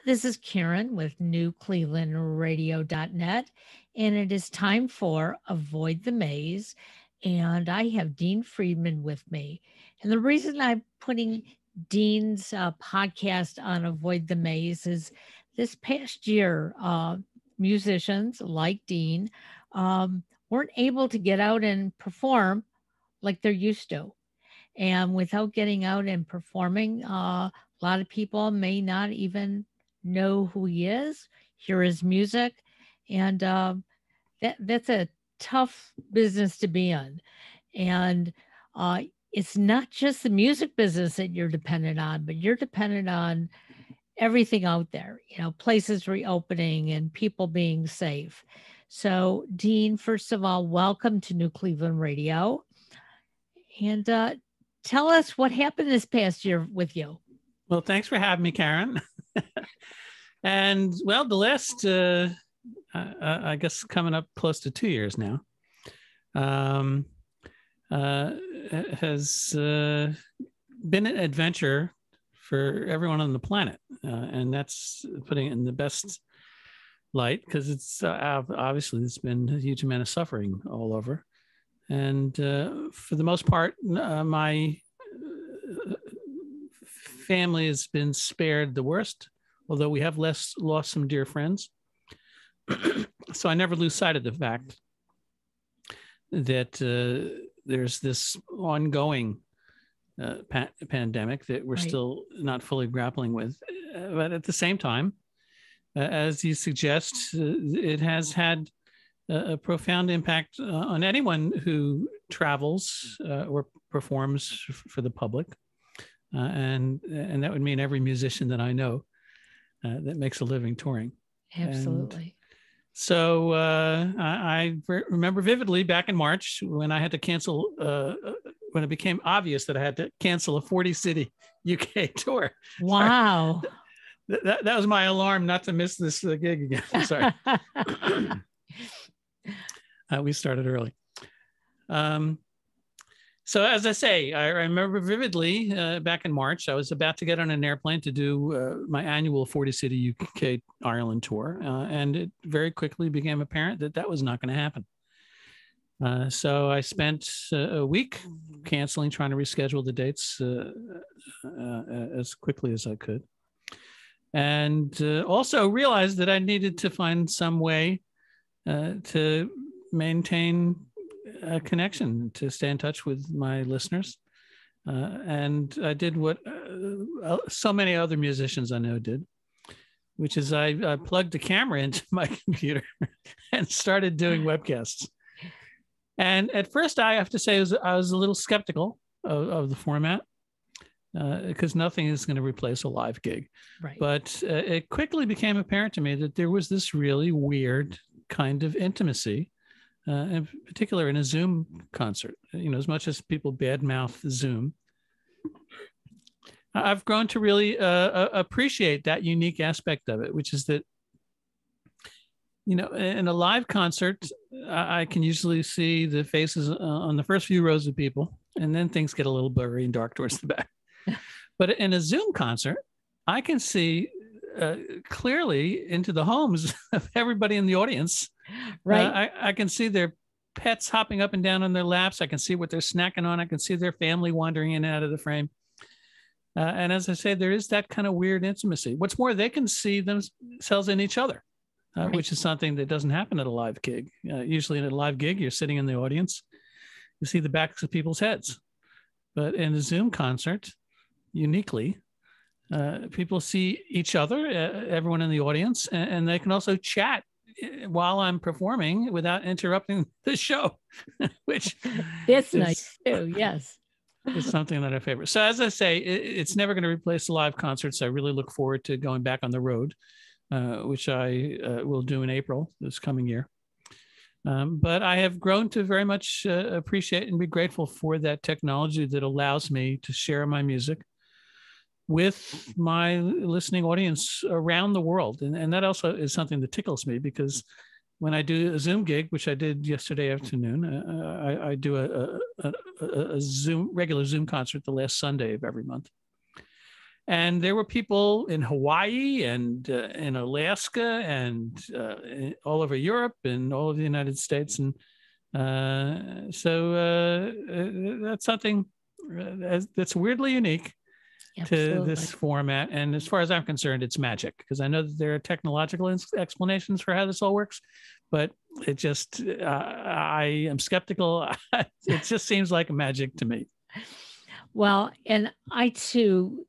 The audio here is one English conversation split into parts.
This is Karen with newclevelandradio.net, and it is time for Avoid the Maze. And I have Dean Friedman with me. And the reason I'm putting Dean's podcast on Avoid the Maze is this past year, musicians like Dean weren't able to get out and perform like they're used to. And without getting out and performing, a lot of people may not even know who he is, hear his music, and that's a tough business to be in. And uh, it's not just the music business that you're dependent on, but you're dependent on everything out there. Places reopening and people being safe. So, Dean, first of all, welcome to New Cleveland Radio, and tell us what happened this past year with you. Well, thanks for having me, Karen. And well, the last, I guess, coming up close to 2 years now, has been an adventure for everyone on the planet. And that's putting it in the best light, because it's obviously there's been a huge amount of suffering all over. And for the most part, my family has been spared the worst, although we have lost some dear friends. So I never lose sight of the fact that there's this ongoing pandemic that we're still not fully grappling with. But at the same time, as you suggest, it has had a profound impact on anyone who travels or performs for the public. And that would mean every musician that I know that makes a living touring. Absolutely. And so I remember vividly back in March when I had to cancel, when it became obvious that I had to cancel a 40-city UK tour. Wow. That was my alarm not to miss this gig again. Sorry. We started early. So as I say, I remember vividly back in March, I was about to get on an airplane to do my annual 40-city UK Ireland tour. And it very quickly became apparent that that was not going to happen. So I spent a week canceling, trying to reschedule the dates as quickly as I could. And also realized that I needed to find some way to maintain a connection, to stay in touch with my listeners. And I did what so many other musicians I know did, which is I plugged a camera into my computer and started doing webcasts. And at first, I have to say, I was a little skeptical of the format, because nothing is going to replace a live gig. Right. But it quickly became apparent to me that there was this really weird kind of intimacy, in particular in a Zoom concert. As much as people badmouth Zoom, I've grown to really appreciate that unique aspect of it, which is that, in a live concert, I can usually see the faces on the first few rows of people, and then things get a little blurry and dark towards the back. But in a Zoom concert, I can see clearly into the homes of everybody in the audience. Right. I can see their pets hopping up and down on their laps. I can see what they're snacking on. I can see their family wandering in and out of the frame. And as I say, there is that kind of weird intimacy. What's more, they can see themselves in each other, which is something that doesn't happen at a live gig. Usually at a live gig, you're sitting in the audience. You see the backs of people's heads. But in a Zoom concert, uniquely, people see each other, everyone in the audience, and they can also chat while I'm performing without interrupting the show, which that's nice too. Yes. It's something that I favor. So as I say, it's never going to replace the live concerts. I really look forward to going back on the road, which I will do in April this coming year. But I have grown to very much appreciate and be grateful for that technology that allows me to share my music with my listening audience around the world. And that also is something that tickles me, because when I do a Zoom gig, which I did yesterday afternoon, I do a regular Zoom concert the last Sunday of every month. And there were people in Hawaii and in Alaska and all over Europe and all over the United States. And so that's something that's weirdly unique to this format. And as far as I'm concerned, it's magic, because I know that there are technological explanations for how this all works, but it just, I am skeptical. It just seems like magic to me. Well, and I too,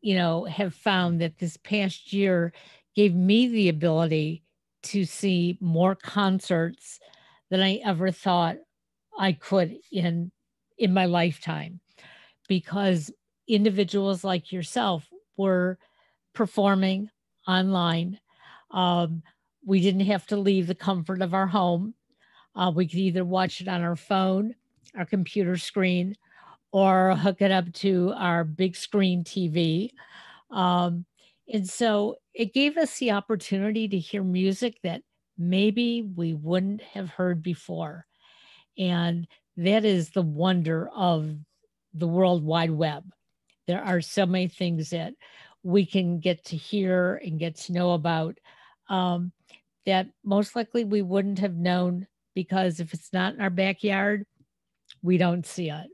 have found that this past year gave me the ability to see more concerts than I ever thought I could in my lifetime, because individuals like yourself were performing online. Um, we didn't have to leave the comfort of our home. We could either watch it on our phone, our computer screen, or hook it up to our big screen TV. Um, and so it gave us the opportunity to hear music that maybe we wouldn't have heard before. And that is the wonder of the World Wide Web. There are so many things that we can get to hear and get to know about, that most likely we wouldn't have known, because if it's not in our backyard, we don't see it.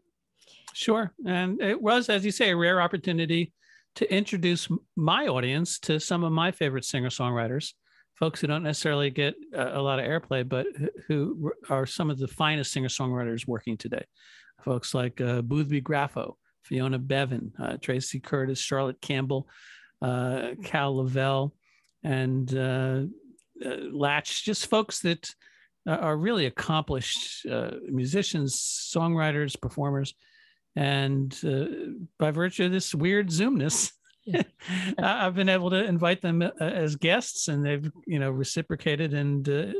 Sure. And it was, as you say, a rare opportunity to introduce my audience to some of my favorite singer-songwriters, folks who don't necessarily get a lot of airplay, but who are some of the finest singer-songwriters working today. Folks like Boothby Graffo, Fiona Bevan, Tracy Curtis, Charlotte Campbell, Cal Lavelle, and Latch, just folks that are really accomplished musicians, songwriters, performers. And by virtue of this weird Zoomness, I've been able to invite them as guests, and they've, reciprocated, and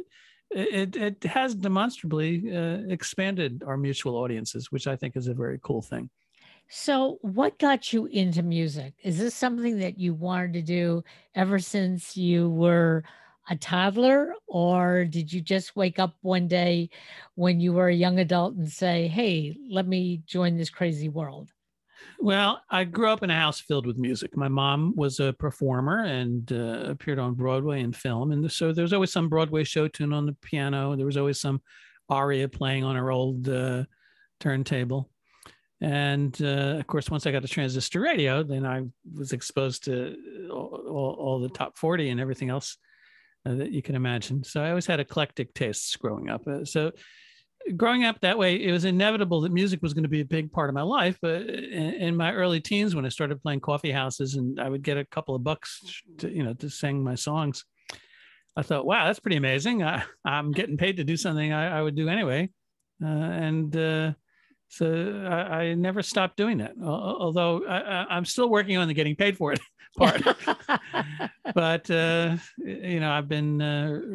it has demonstrably expanded our mutual audiences, which I think is a very cool thing. So, what got you into music? Is this something that you wanted to do ever since you were a toddler, or did you just wake up one day when you were a young adult and say, hey, let me join this crazy world? Well, I grew up in a house filled with music. My mom was a performer and appeared on Broadway and film. And so there was always some Broadway show tune on the piano. There was always some aria playing on her old turntable. And of course, once I got a transistor radio, then I was exposed to all the top 40 and everything else that you can imagine. So I always had eclectic tastes growing up. So growing up that way, it was inevitable that music was going to be a big part of my life. But in my early teens, when I started playing coffee houses and I would get a couple of bucks to sing my songs, I thought, wow, that's pretty amazing. I'm getting paid to do something I would do anyway. So I never stopped doing that, although I'm still working on the getting paid for it part. But, I've been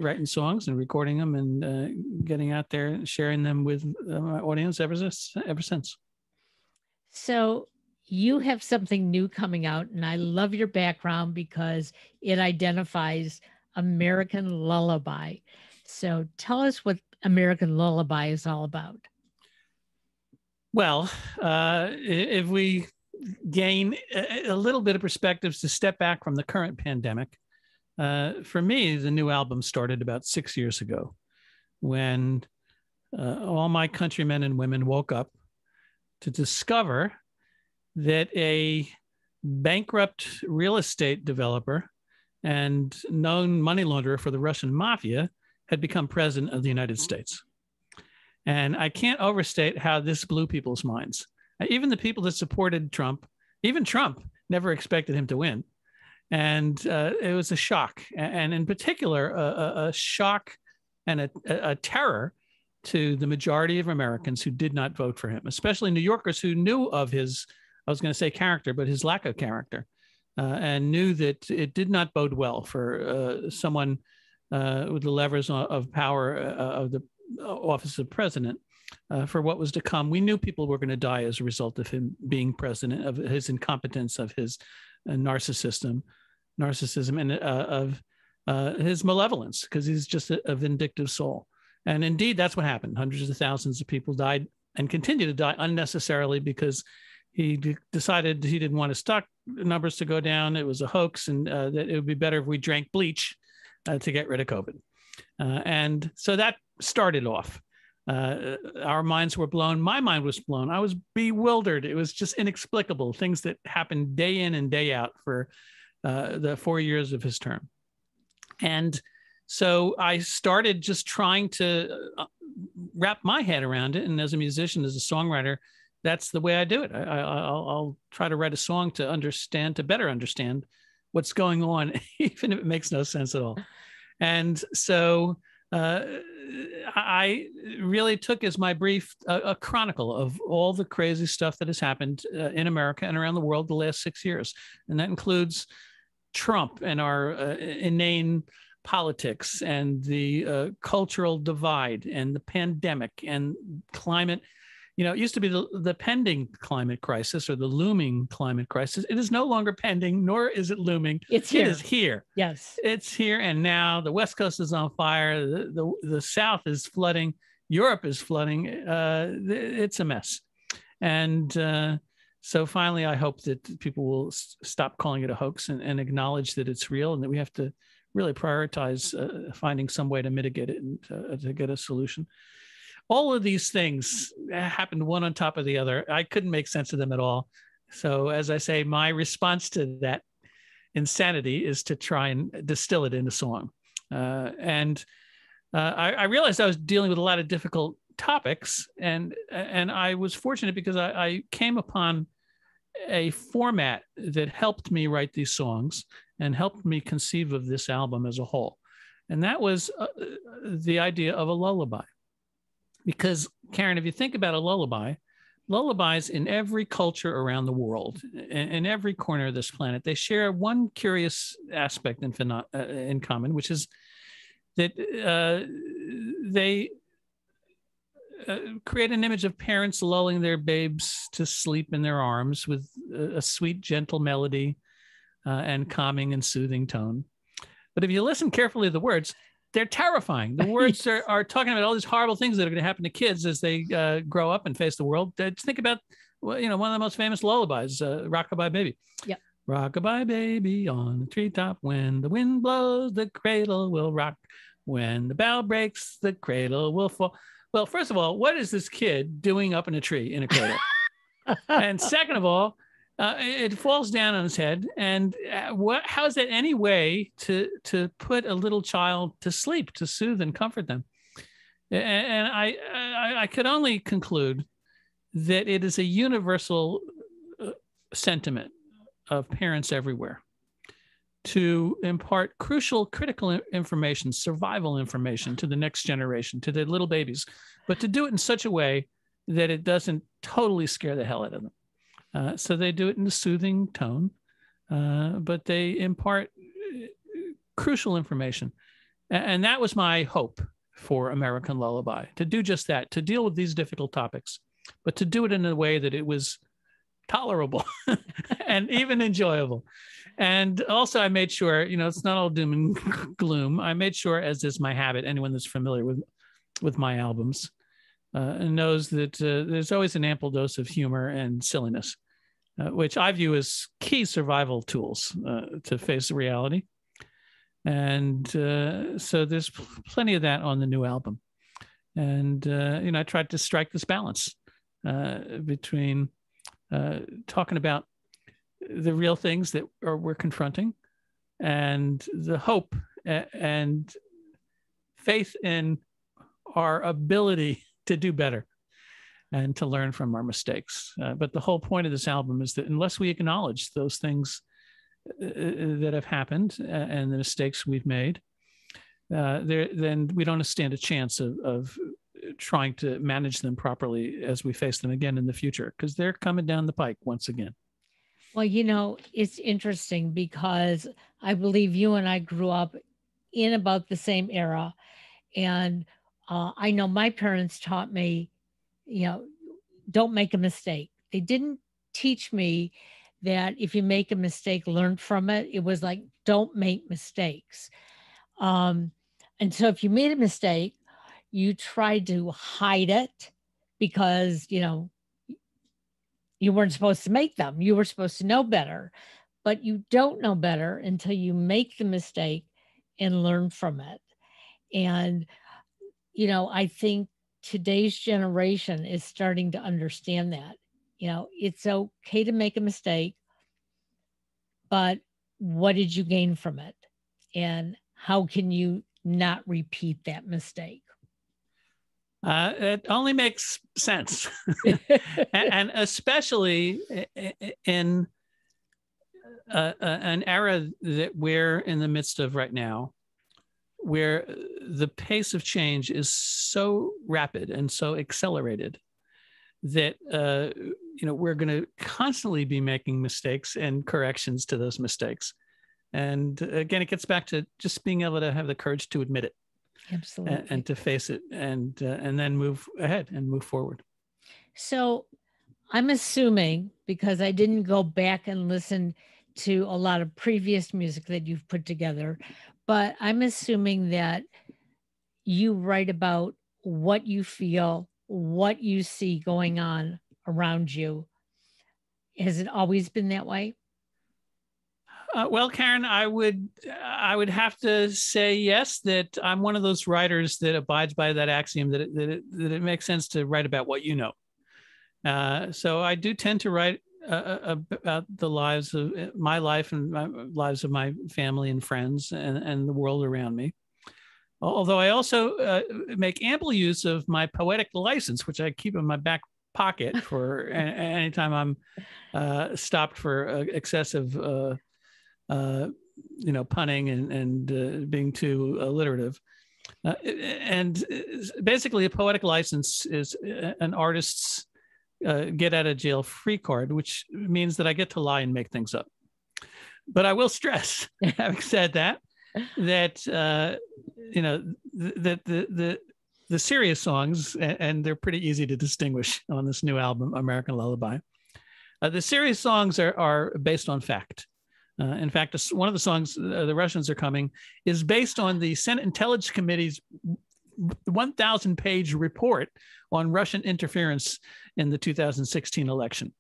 writing songs and recording them and getting out there and sharing them with my audience ever since. So you have something new coming out, and I love your background because it identifies American Lullaby. So tell us what American Lullaby is all about. Well, if we gain a little bit of perspectives to step back from the current pandemic, for me, the new album started about 6 years ago when all my countrymen and women woke up to discover that a bankrupt real estate developer and known money launderer for the Russian mafia had become president of the United States. And I can't overstate how this blew people's minds. Even the people that supported Trump, even Trump never expected him to win. And it was a shock. And in particular, a shock and a terror to the majority of Americans who did not vote for him, especially New Yorkers who knew of his, I was going to say character, but his lack of character, and knew that it did not bode well for someone with the levers of power of the office of president for what was to come. We knew people were going to die as a result of him being president, of his incompetence, of his narcissism, and of his malevolence, because he's just a vindictive soul. And indeed, that's what happened. Hundreds of thousands of people died and continue to die unnecessarily because he decided he didn't want to numbers to go down. It was a hoax, and that it would be better if we drank bleach to get rid of COVID. And so that started off. Our minds were blown. My mind was blown. I was bewildered. It was just inexplicable, things that happened day in and day out for the 4 years of his term. And so I started just trying to wrap my head around it. And as a musician, as a songwriter, that's the way I do it. I'll try to write a song to better understand what's going on, even if it makes no sense at all. And so I really took as my brief a chronicle of all the crazy stuff that has happened in America and around the world the last 6 years. And that includes Trump and our inane politics and the cultural divide and the pandemic and climate. You know, it used to be the pending climate crisis or the looming climate crisis. It is no longer pending, nor is it looming. It's here. It is here. Yes. It's here and now. The West Coast is on fire. The South is flooding. Europe is flooding. It's a mess. And so finally, I hope that people will stop calling it a hoax and acknowledge that it's real and that we have to really prioritize finding some way to mitigate it and to get a solution. All of these things happened one on top of the other. I couldn't make sense of them at all. So as I say, my response to that insanity is to try and distill it into song. I realized I was dealing with a lot of difficult topics, and I was fortunate because I came upon a format that helped me write these songs and helped me conceive of this album as a whole. And that was the idea of a lullaby. Because, Karen, if you think about a lullaby, lullabies in every culture around the world, in every corner of this planet, they share one curious aspect in common, which is that they create an image of parents lulling their babes to sleep in their arms with a sweet, gentle melody and calming and soothing tone. But if you listen carefully to the words, they're terrifying. The words are talking about all these horrible things that are going to happen to kids as they grow up and face the world. Think about, well, you know, one of the most famous lullabies, Rockabye Baby. Yep. Rockabye baby on the treetop, when the wind blows, the cradle will rock. When the bough breaks, the cradle will fall. Well, first of all, what is this kid doing up in a tree in a cradle? And second of all, it falls down on his head. And how is that any way to put a little child to sleep, to soothe and comfort them? And I could only conclude that it is a universal sentiment of parents everywhere to impart critical information, survival information to the next generation, to their little babies, but to do it in such a way that it doesn't totally scare the hell out of them. So they do it in a soothing tone, but they impart crucial information. And that was my hope for American Lullaby, to do just that, to deal with these difficult topics, but to do it in a way that it was tolerable and even enjoyable. And also I made sure, you know, it's not all doom and gloom. I made sure, as is my habit, anyone that's familiar with my albums knows that there's always an ample dose of humor and silliness, which I view as key survival tools to face reality. And so there's plenty of that on the new album. And, you know, I tried to strike this balance between talking about the real things that we're confronting and the hope and faith in our ability to do better and to learn from our mistakes. But the whole point of this album is that unless we acknowledge those things that have happened and the mistakes we've made, then we don't stand a chance of trying to manage them properly as we face them again in the future, because they're coming down the pike once again. Well, you know, it's interesting because I believe you and I grew up in about the same era. And I know my parents taught me, you know, don't make a mistake. They didn't teach me that if you make a mistake, learn from it. It was like, don't make mistakes. And so if you made a mistake, you tried to hide it because, you know, you weren't supposed to make them. You were supposed to know better. but you don't know better until you make the mistake and learn from it. And, I think today's generation is starting to understand that. It's okay to make a mistake, but what did you gain from it? And how can you not repeat that mistake? It only makes sense. And especially in an era that we're in the midst of right now, where the pace of change is so rapid and so accelerated that we're going to constantly be making mistakes and corrections to those mistakes. And again, it gets back to just being able to have the courage to admit it. Absolutely. And to face it, and then move ahead and move forward. So I'm assuming, because I didn't go back and listen to a lot of previous music that you've put together, but I'm assuming that you write about what you feel, what you see going on around you. Has it always been that way? Well, Karen, I would have to say yes, that I'm one of those writers that abides by that axiom that it makes sense to write about what you know. So I do tend to write about the lives of my life and lives of my family and friends and the world around me. Although I also make ample use of my poetic license, which I keep in my back pocket for anytime I'm stopped for excessive punning and being too alliterative. And basically, a poetic license is an artist's get out of jail free card, which means that I get to lie and make things up. But I will stress, having said that the serious songs, and they're pretty easy to distinguish on this new album, American Lullaby. The serious songs are based on fact. In fact, one of the songs, The Russians Are Coming, is based on the Senate Intelligence Committee's 1,000-page report on Russian interference in the 2016 election.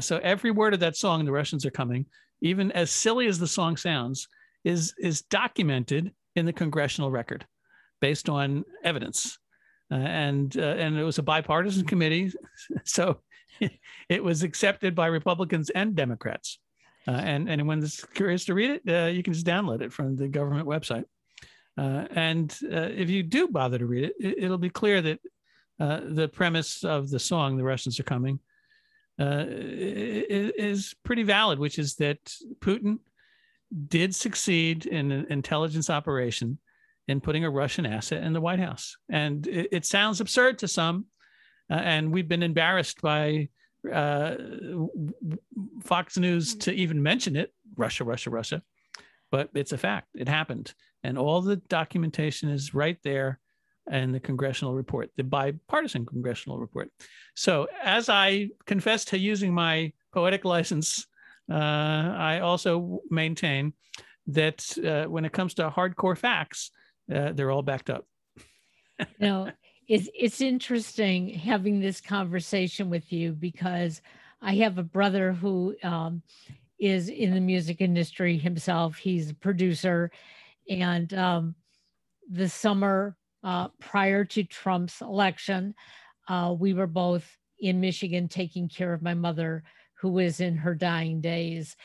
So every word of that song, The Russians Are Coming, even as silly as the song sounds, is documented in the congressional record based on evidence. And it was a bipartisan committee, so it was accepted by Republicans and Democrats. And anyone that's curious to read it, you can just download it from the government website. And if you do bother to read it, it'll be clear that the premise of the song, The Russians Are Coming, is pretty valid, which is that Putin did succeed in an intelligence operation in putting a Russian asset in the White House. And it sounds absurd to some, and we've been embarrassed by Fox News to even mention it, Russia, Russia, Russia. But it's a fact. It happened. And all the documentation is right there in the congressional report, the bipartisan congressional report. So as I confess to using my poetic license, I also maintain that when it comes to hardcore facts, they're all backed up. It's interesting having this conversation with you, because I have a brother who is in the music industry himself. He's a producer. And the summer prior to Trump's election, we were both in Michigan taking care of my mother, who was in her dying days.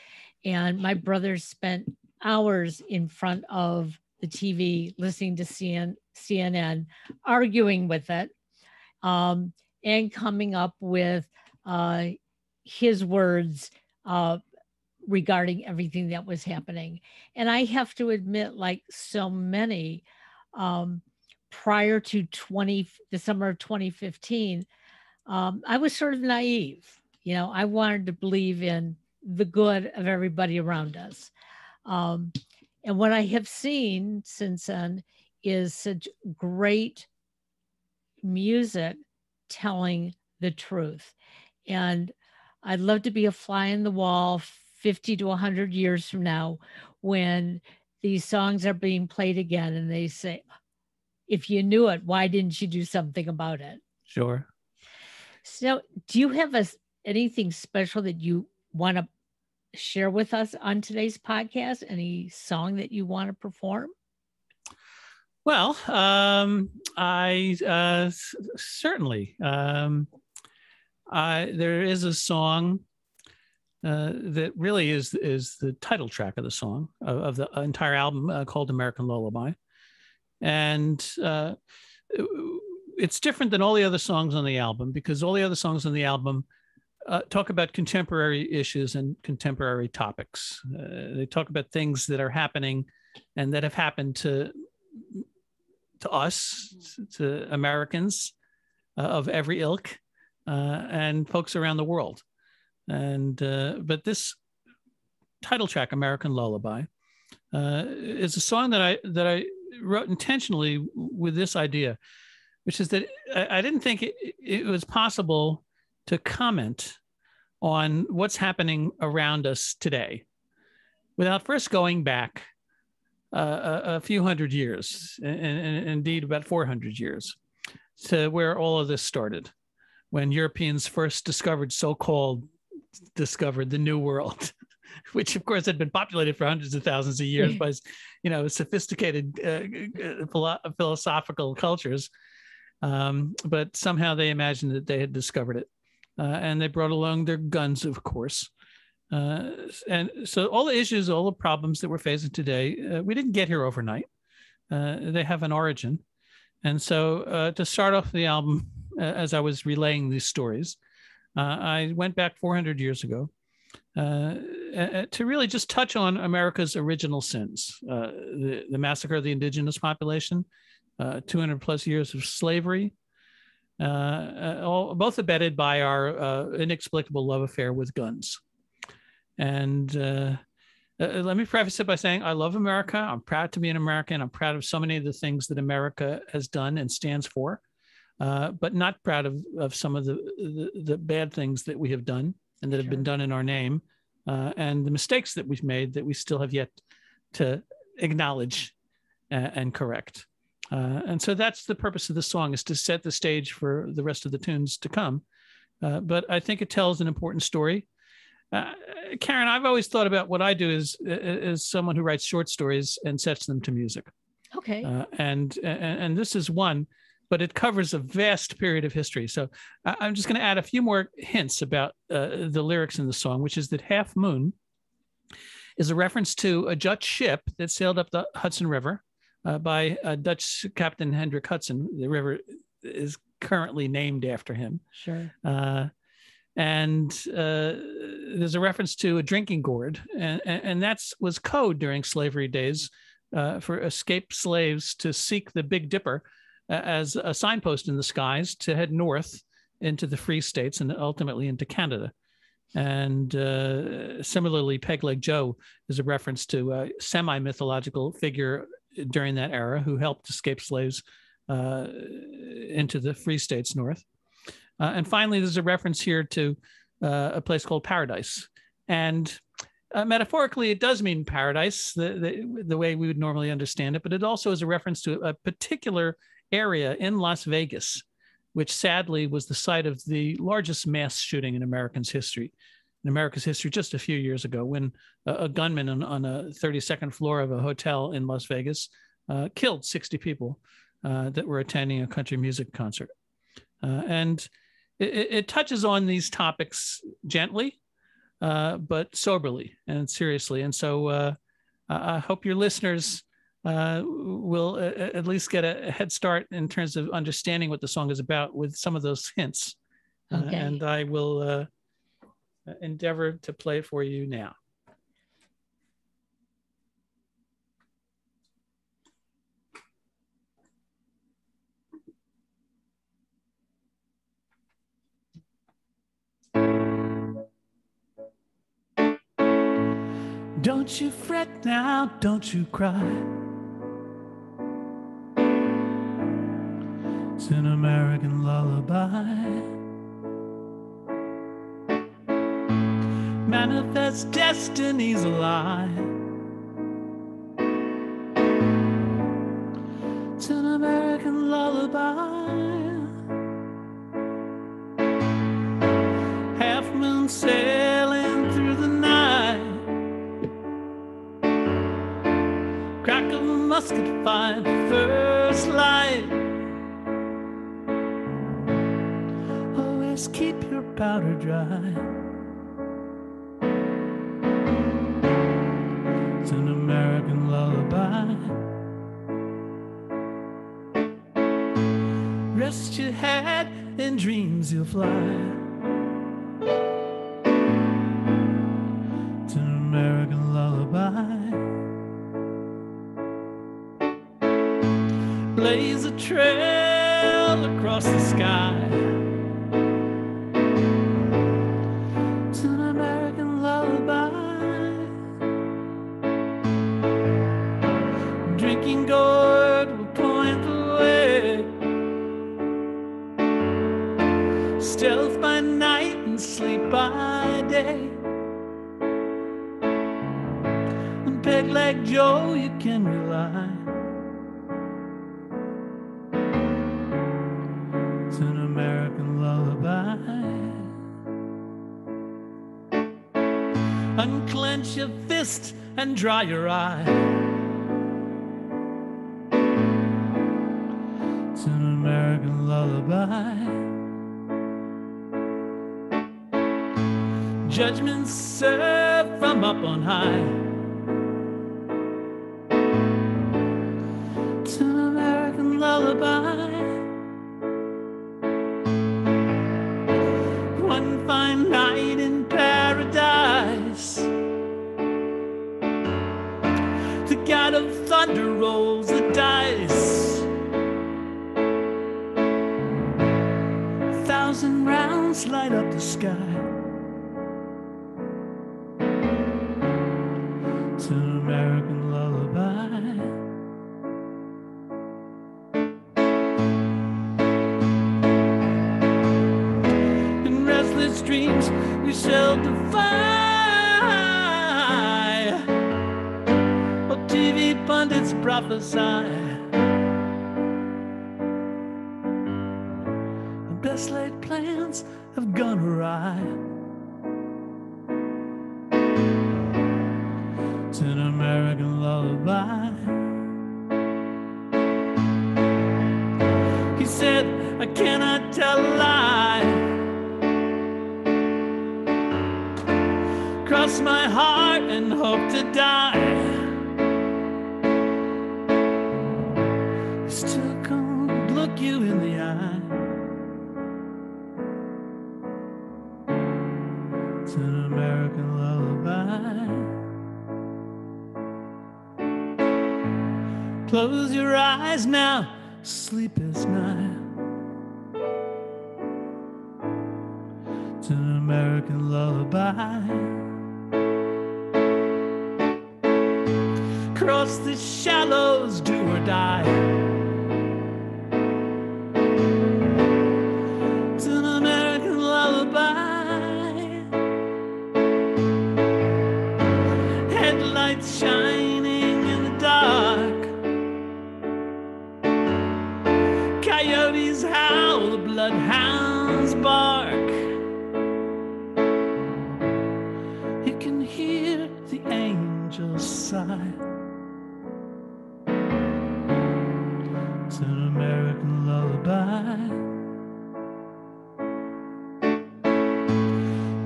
And my brother spent hours in front of the TV listening to CNN, arguing with it, and coming up with his words regarding everything that was happening. And I have to admit, like so many, prior to the summer of 2015, I was sort of naive. I wanted to believe in the good of everybody around us. And what I have seen since then is such great music telling the truth. And I'd love to be a fly in the wall 50 to 100 years from now when these songs are being played again and they say, if you knew it, why didn't you do something about it? Sure. So do you have anything special that you want to share with us on today's podcast? Any song that you want to perform? Well, I certainly. There is a song that really is the title track of the song of the entire album called American Lullaby. And it's different than all the other songs on the album because all the other songs on the album talk about contemporary issues and contemporary topics. They talk about things that are happening and that have happened to us, to Americans of every ilk, and folks around the world. And but this title track, American Lullaby, is a song that I wrote intentionally with this idea, which is that I didn't think it was possible to comment on what's happening around us today without first going back a few hundred years, and indeed about 400 years, to where all of this started, when Europeans first discovered the New World, which of course had been populated for hundreds of thousands of years by, sophisticated philosophical cultures, but somehow they imagined that they had discovered it, and they brought along their guns, of course. And so all the issues, all the problems that we're facing today, we didn't get here overnight. They have an origin. And so to start off the album, as I was relaying these stories, I went back 400 years ago to really just touch on America's original sins, the massacre of the indigenous population, 200 plus years of slavery, both abetted by our inexplicable love affair with guns. And let me preface it by saying I love America. I'm proud to be an American. I'm proud of so many of the things that America has done and stands for, but not proud of some of the bad things that we have done and that have been done in our name, and the mistakes that we've made that we still have yet to acknowledge and correct. And so that's the purpose of the song, is to set the stage for the rest of the tunes to come. But I think it tells an important story. Karen, I've always thought about what I do as someone who writes short stories and sets them to music. Okay. And this is one, but it covers a vast period of history. So I'm just going to add a few more hints about the lyrics in the song, which is that Half Moon is a reference to a Dutch ship that sailed up the Hudson River by Dutch Captain Hendrik Hudson. The river is currently named after him. Sure. And there's a reference to a drinking gourd, and that was code during slavery days for escaped slaves to seek the Big Dipper as a signpost in the skies to head north into the Free States and ultimately into Canada. And similarly, Peg Leg Joe is a reference to a semi-mythological figure during that era who helped escape slaves into the Free States north. And finally, there's a reference here to a place called Paradise. And metaphorically, it does mean paradise, the way we would normally understand it, but it also is a reference to a particular area in Las Vegas, which sadly was the site of the largest mass shooting in America's history just a few years ago, when a gunman on a 32nd floor of a hotel in Las Vegas killed 60 people that were attending a country music concert. And it touches on these topics gently, but soberly and seriously. And so I hope your listeners will at least get a head start in terms of understanding what the song is about with some of those hints. Okay. And I will endeavor to play it for you now. Don't you fret now, don't you cry. It's an American lullaby. Manifest destiny's a lie. It's an American lullaby. Half moon sailing through the night. crack of musket fire, first light. Always keep your powder dry. It's an American lullaby. Rest your head, in dreams you'll fly. It's an American lullaby. Blaze a trail across the sky. It's an American lullaby. Drinking gourd will point the way. Stealth by night and sleep by day. On peg leg Joe you can rely. It's an American lullaby. Unclench your fist and dry your eye. It's an American lullaby. Judgment served from up on high. It's an American lullaby. One fine night in paradise, the god of thunder rolls the dice. 1,000 rounds light up the sky. It's an American lullaby. In restless dreams we shall defy what TV pundits prophesy. Our best laid plans have gone awry. It's an American lullaby. He said, I cannot tell a lie. Cross my heart and hope to die. I still can't look you in the eye. It's an American lullaby. Close your eyes now, sleep is nigh. It's an American lullaby. Cross the shallows, do or die. It's an American lullaby. Headlights shining in the dark. Coyotes howl, the bloodhounds bark. You can hear the angels sigh. It's an American lullaby.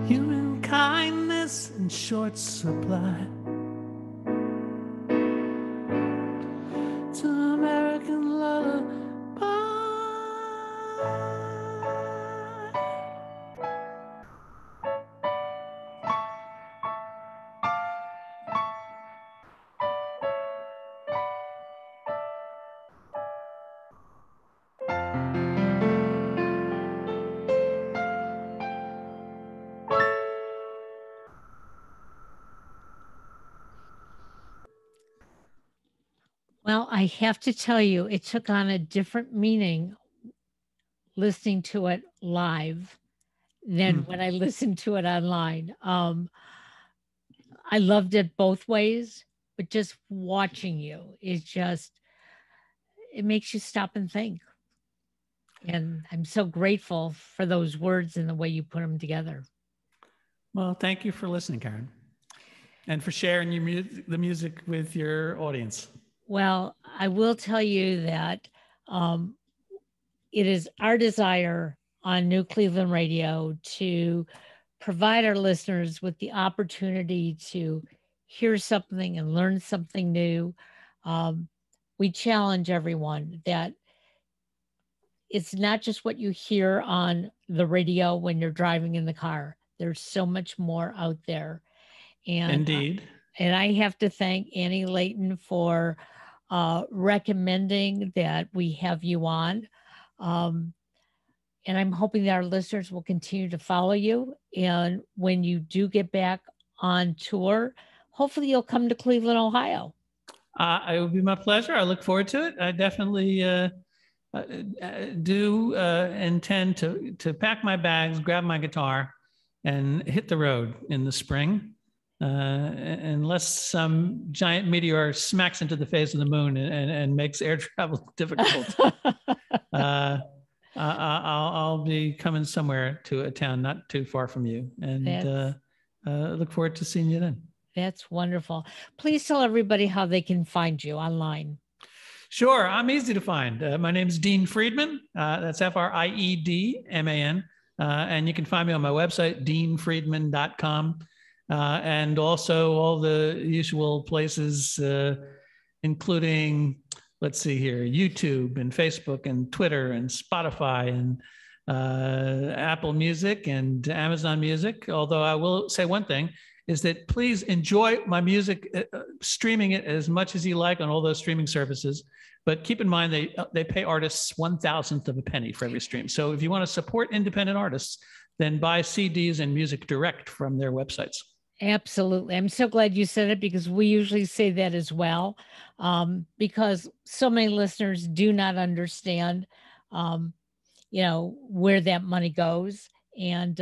Human kindness in short supply. It's an American lullaby. Well, I have to tell you, it took on a different meaning listening to it live than when I listened to it online. I loved it both ways, but just watching you is just, it makes you stop and think. And I'm so grateful for those words and the way you put them together. Well, thank you for listening, Karen, and for sharing the music with your audience. Well, I will tell you that um, it is our desire on New Cleveland Radio to provide our listeners with the opportunity to hear something and learn something new. Um, we challenge everyone that it's not just what you hear on the radio when you're driving in the car. There's so much more out there. And Indeed. and I have to thank Annie Layton for recommending that we have you on. Um, and I'm hoping that our listeners will continue to follow you. And when you do get back on tour, hopefully you'll come to Cleveland, Ohio. It would be my pleasure. I look forward to it. I definitely do intend to pack my bags, grab my guitar, and hit the road in the spring. Unless some giant meteor smacks into the face of the moon and makes air travel difficult, I'll be coming somewhere to a town not too far from you, and look forward to seeing you then. That's wonderful. Please tell everybody how they can find you online. Sure, I'm easy to find. My name is Dean Friedman. That's Friedman. And you can find me on my website, deanfriedman.com. And also all the usual places, including, let's see here, YouTube and Facebook and Twitter and Spotify and Apple Music and Amazon Music. Although I will say one thing, is that please enjoy my music, streaming it as much as you like on all those streaming services. But keep in mind, they pay artists 1/1000th of a penny for every stream. So if you want to support independent artists, then buy CDs and music direct from their websites. Absolutely. I'm so glad you said it because we usually say that as well, because so many listeners do not understand, where that money goes. And,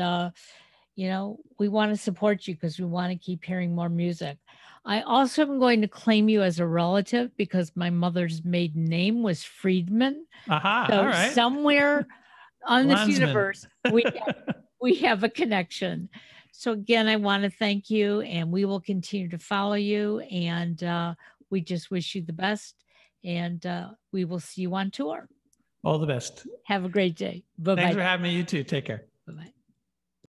we want to support you because we want to keep hearing more music. I also am going to claim you as a relative because my mother's maiden name was Friedman. Aha, So all right. somewhere on this Landsman. universe, we have a connection. So again, I want to thank you, and we will continue to follow you. And we just wish you the best. And we will see you on tour. All the best. Have a great day. Bye-bye. Thanks for having me. You too. Take care. Bye-bye.